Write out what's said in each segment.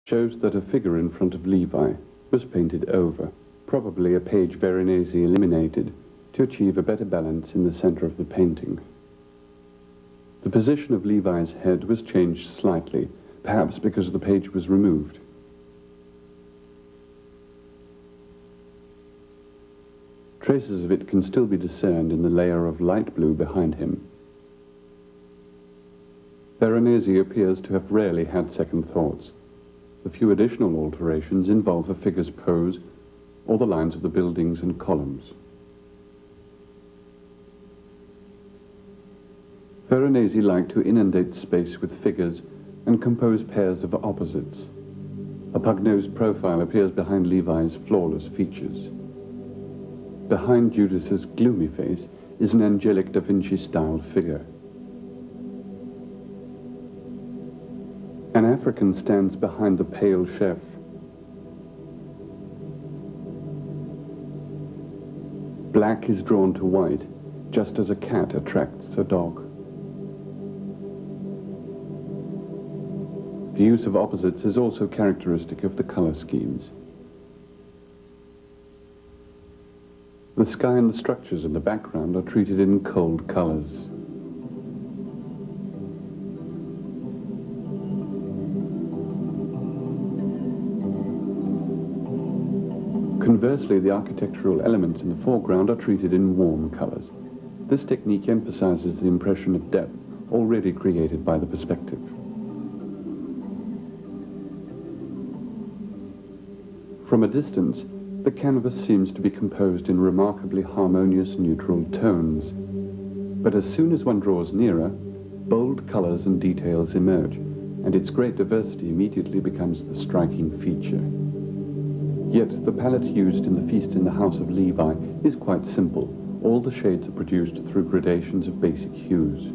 shows that a figure in front of Levi was painted over, probably a page Veronese eliminated to achieve a better balance in the center of the painting. The position of Levi's head was changed slightly, perhaps because the page was removed. Traces of it can still be discerned in the layer of light blue behind him. Veronese appears to have rarely had second thoughts. The few additional alterations involve a figure's pose or the lines of the buildings and columns. Veronese liked to inundate space with figures and compose pairs of opposites. A pug-nosed profile appears behind Levi's flawless features. Behind Judas's gloomy face is an angelic Da Vinci-style figure. An African stands behind the pale chef. Black is drawn to white, just as a cat attracts a dog. The use of opposites is also characteristic of the color schemes. The sky and the structures in the background are treated in cold colors. Conversely, the architectural elements in the foreground are treated in warm colors. This technique emphasizes the impression of depth already created by the perspective. From a distance, the canvas seems to be composed in remarkably harmonious neutral tones. But as soon as one draws nearer, bold colors and details emerge, and its great diversity immediately becomes the striking feature. Yet the palette used in the feast in the house of Levi is quite simple. All the shades are produced through gradations of basic hues.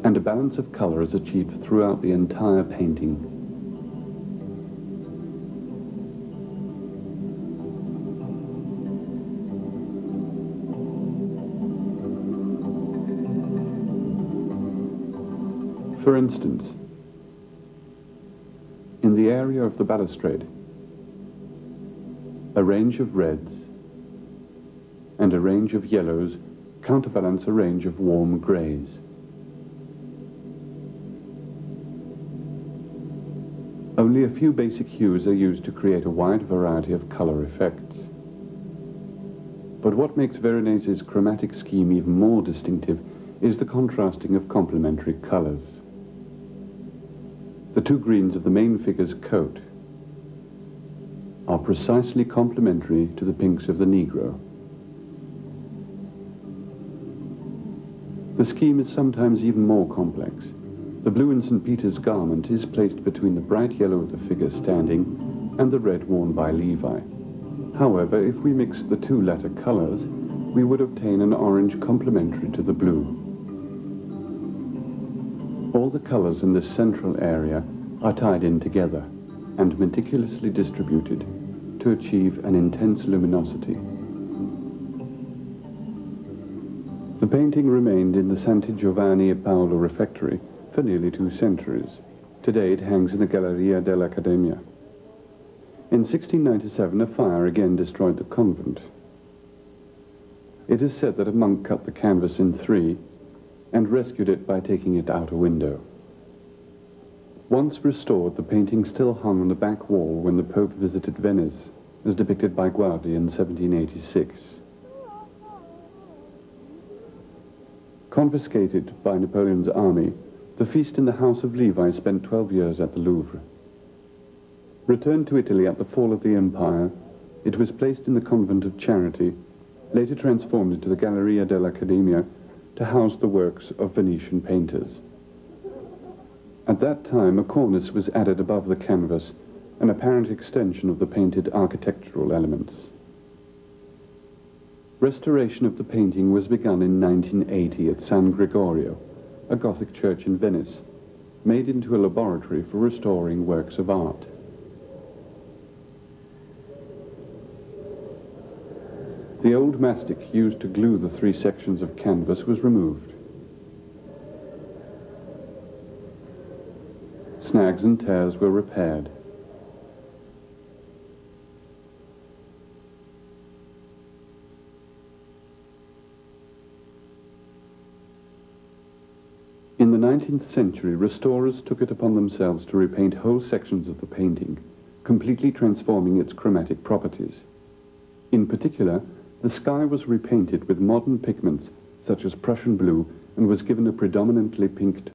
And a balance of color is achieved throughout the entire painting. For instance, in the area of the balustrade, a range of reds and a range of yellows counterbalance a range of warm grays. Only a few basic hues are used to create a wide variety of color effects. But what makes Veronese's chromatic scheme even more distinctive is the contrasting of complementary colors. The two greens of the main figure's coat are precisely complementary to the pinks of the Negro. The scheme is sometimes even more complex. The blue in St. Peter's garment is placed between the bright yellow of the figure standing and the red worn by Levi. However, if we mix the two latter colors, we would obtain an orange complementary to the blue. All the colors in this central area are tied in together and meticulously distributed to achieve an intense luminosity. The painting remained in the Santi Giovanni e Paolo refectory for nearly 2 centuries. Today it hangs in the Galleria dell'Accademia. In 1697, a fire again destroyed the convent. It is said that a monk cut the canvas in 3 and rescued it by taking it out a window. Once restored, the painting still hung on the back wall when the Pope visited Venice, as depicted by Guardi in 1786. Confiscated by Napoleon's army, the feast in the house of Levi spent 12 years at the Louvre. Returned to Italy at the fall of the Empire, it was placed in the Convent of Charity, later transformed into the Galleria dell'Accademia to house the works of Venetian painters. At that time, a cornice was added above the canvas, an apparent extension of the painted architectural elements. Restoration of the painting was begun in 1980 at San Gregorio, a Gothic church in Venice, made into a laboratory for restoring works of art. The old mastic used to glue the 3 sections of canvas was removed. snags and tears were repaired. In the 19th century, restorers took it upon themselves to repaint whole sections of the painting, completely transforming its chromatic properties. In particular, the sky was repainted with modern pigments such as Prussian blue and was given a predominantly pink tone.